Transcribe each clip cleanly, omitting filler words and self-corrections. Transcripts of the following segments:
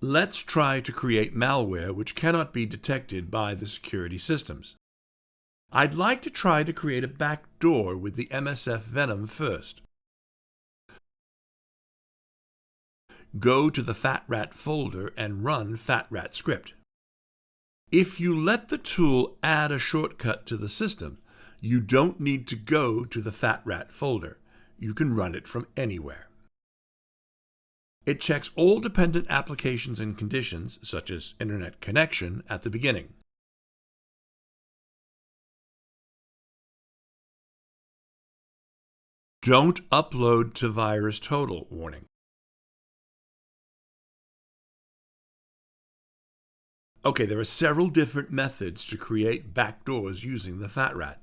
Let's try to create malware which cannot be detected by the security systems. I'd like to try to create a backdoor with the MSF Venom first. Go to the TheFatRat folder and run FatRat script. If you let the tool add a shortcut to the system, you don't need to go to the TheFatRat folder. You can run it from anywhere. It checks all dependent applications and conditions, such as internet connection, at the beginning. Don't upload to VirusTotal warning. Okay, there are several different methods to create backdoors using the TheFatRat.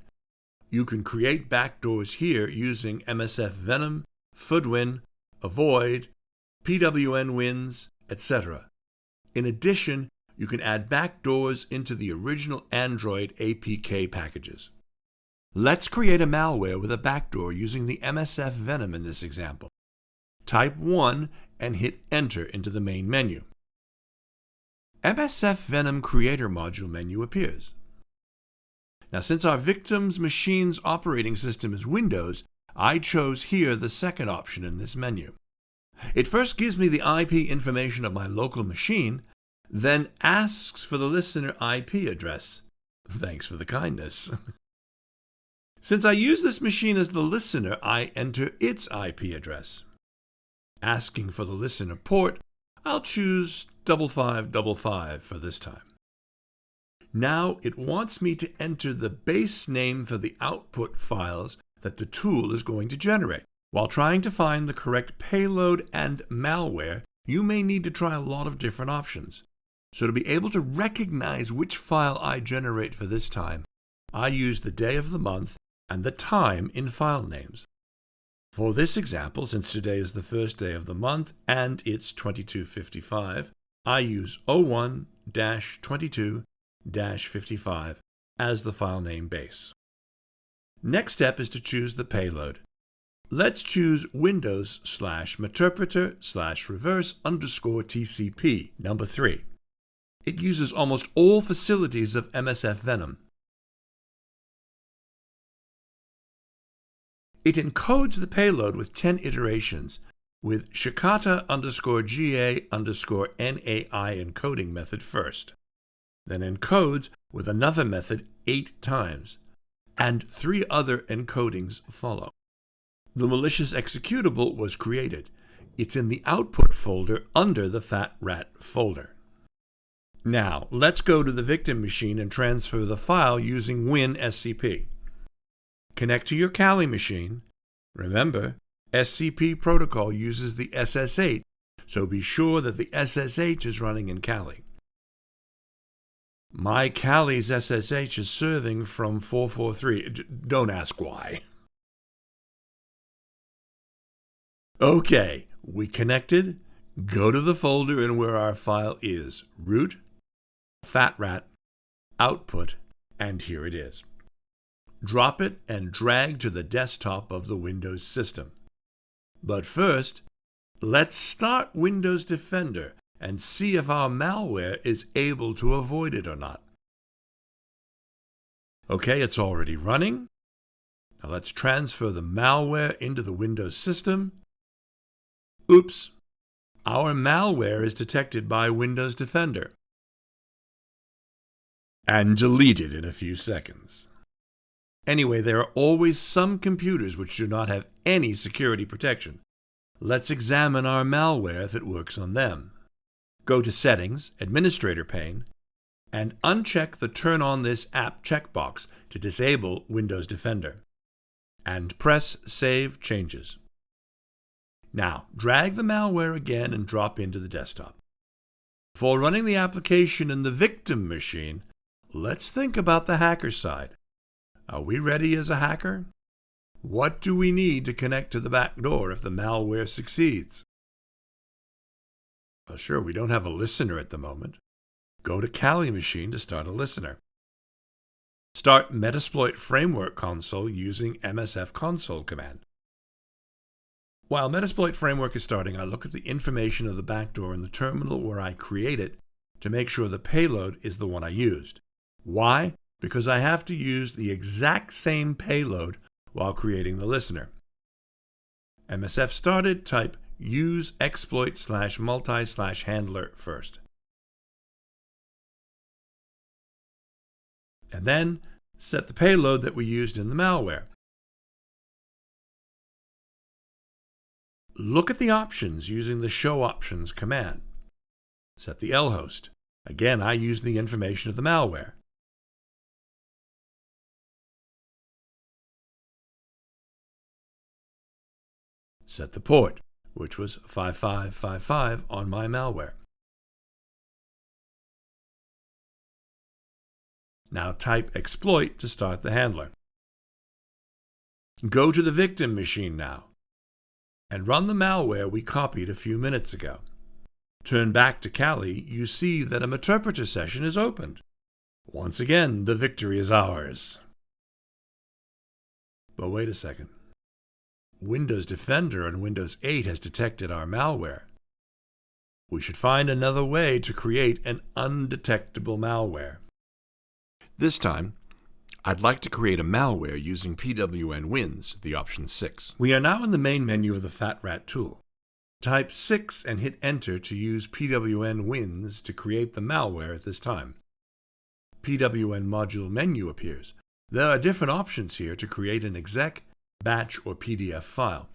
You can create backdoors here using MSF Venom, Fudwin, Avoid, PWN Wins, etc. In addition, you can add backdoors into the original Android APK packages. Let's create a malware with a backdoor using the MSF Venom in this example. Type 1 and hit Enter into the main menu. MSF Venom Creator Module menu appears. Now, since our victim's machine's operating system is Windows, I chose here the second option in this menu. It first gives me the IP information of my local machine, then asks for the listener IP address. Thanks for the kindness. Since I use this machine as the listener, I enter its IP address. Asking for the listener port, I'll choose 5555 for this time. Now it wants me to enter the base name for the output files that the tool is going to generate. While trying to find the correct payload and malware, you may need to try a lot of different options. So to be able to recognize which file I generate for this time, I use the day of the month and the time in file names. For this example, since today is the first day of the month and it's 2255, I use 01-22-55 as the file name base. Next step is to choose the payload. Let's choose Windows/Meterpreter/reverse_TCP number 3. It uses almost all facilities of MSF Venom. It encodes the payload with 10 iterations with Shikata_GA_NAI encoding method first, then encodes with another method 8 times, and 3 other encodings follow. The malicious executable was created. It's in the output folder under the TheFatRat folder. Now, let's go to the victim machine and transfer the file using WinSCP. Connect to your Kali machine. Remember, SCP protocol uses the SSH, so be sure that the SSH is running in Kali. My Kali's SSH is serving from 443. Don't ask why. Okay, we connected. Go to the folder in where our file is. Root, TheFatRat, output, and here it is. Drop it and drag to the desktop of the Windows system. But first, let's start Windows Defender and see if our malware is able to avoid it or not. Okay, it's already running. Now let's transfer the malware into the Windows system. Oops, our malware is detected by Windows Defender and deleted in a few seconds. Anyway, there are always some computers which do not have any security protection. Let's examine our malware if it works on them. Go to Settings, Administrator pane, and uncheck the Turn on this app checkbox to disable Windows Defender, and press Save Changes. Now, drag the malware again and drop into the desktop. For running the application in the victim machine, let's think about the hacker side. Are we ready as a hacker? What do we need to connect to the back door if the malware succeeds? Well, sure, we don't have a listener at the moment. Go to Kali machine to start a listener. Start Metasploit Framework console using MSF console command. While Metasploit Framework is starting, I look at the information of the backdoor in the terminal where I create it to make sure the payload is the one I used. Why? Because I have to use the exact same payload while creating the listener. MSF started, type use exploit/multi/handler first. And then set the payload that we used in the malware. Look at the options using the show options command. Set the lhost. Again, I use the information of the malware. Set the port, which was 5555 on my malware. Now type exploit to start the handler. Go to the victim machine now and run the malware we copied a few minutes ago. Turn back to Kali, you see that a Meterpreter session is opened. Once again, the victory is ours. But wait a second. Windows Defender on Windows 8 has detected our malware. We should find another way to create an undetectable malware. This time, I'd like to create a malware using PWN-Wins, the option 6. We are now in the main menu of the TheFatRat tool. Type 6 and hit Enter to use PWN-Wins to create the malware at this time. PWN module menu appears. There are different options here to create an exec, batch, or PDF file.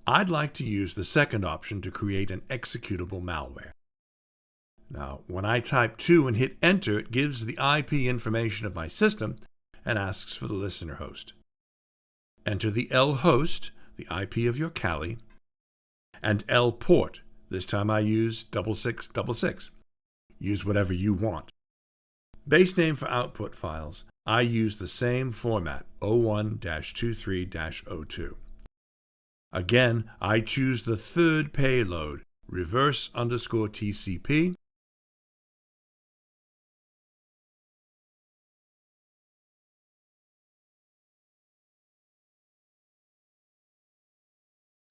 I'd like to use the second option to create an executable malware. Now, when I type 2 and hit Enter, it gives the IP information of my system and asks for the listener host. Enter the L host, the IP of your Kali, and L port. This time I use 6666. Use whatever you want. Base name for output files, I use the same format, 01-23-02. Again, I choose the third payload, reverse_TCP,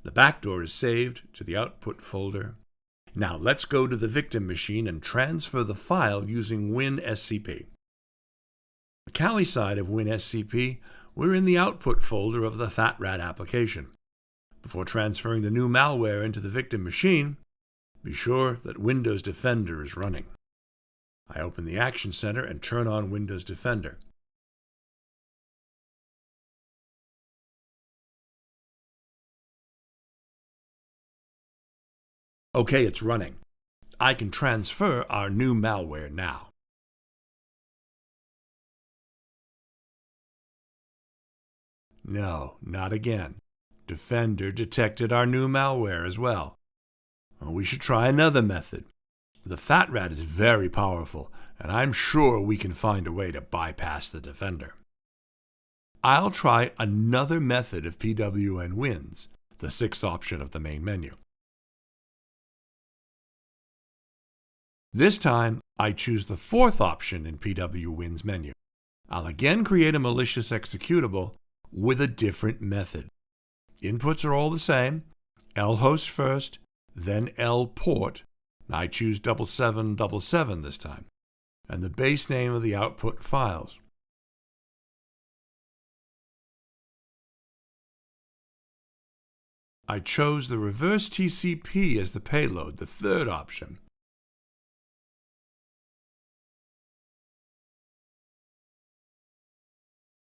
the backdoor is saved to the output folder. Now let's go to the victim machine and transfer the file using WinSCP. The Kali side of WinSCP, we're in the output folder of the TheFatRat application. Before transferring the new malware into the victim machine, be sure that Windows Defender is running. I open the Action Center and turn on Windows Defender. Okay, it's running. I can transfer our new malware now. No, not again. Defender detected our new malware as well. We should try another method. The TheFatRat is very powerful, and I'm sure we can find a way to bypass the Defender. I'll try another method of PWN-Wins, the sixth option of the main menu. This time, I choose the fourth option in PWN-Wins menu. I'll again create a malicious executable with a different method. Inputs are all the same, lhost first, then lport. I choose 7777 this time, and the base name of the output files. I chose the reverse TCP as the payload, the third option.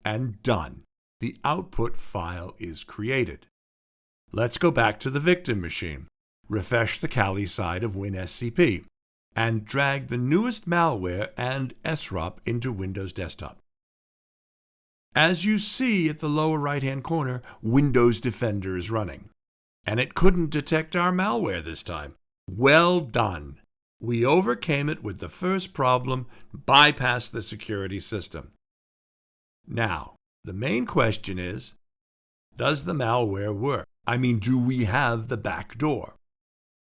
And done. The output file is created. Let's go back to the victim machine, refresh the Kali side of WinSCP, and drag the newest malware and SROP into Windows Desktop. As you see at the lower right-hand corner, Windows Defender is running. And it couldn't detect our malware this time. Well done! We overcame it with the first problem, bypassed the security system. Now, the main question is, does the malware work? I mean, do we have the back door?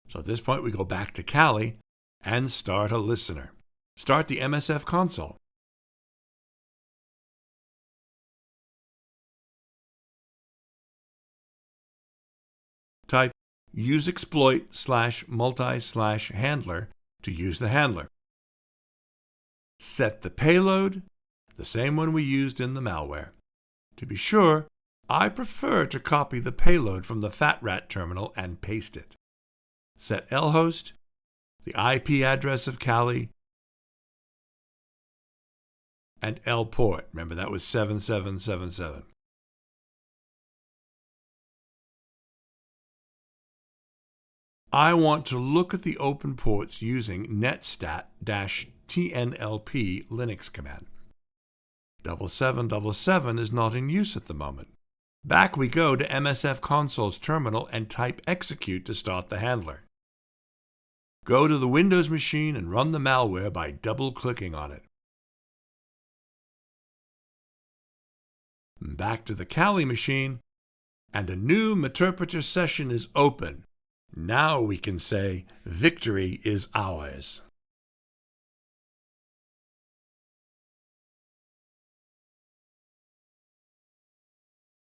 So at this point, we go back to Kali and start a listener. Start the MSF console. use exploit/multi/handler to use the handler. Set the payload, the same one we used in the malware. To be sure, I prefer to copy the payload from the TheFatRat terminal and paste it. Set lhost, the IP address of Kali, and lport. Remember, that was 7777. I want to look at the open ports using netstat-tnlp Linux command. 7777 is not in use at the moment. Back we go to MSF Console's terminal and type execute to start the handler. Go to the Windows machine and run the malware by double-clicking on it. Back to the Kali machine, and a new Meterpreter session is open. Now we can say, victory is ours.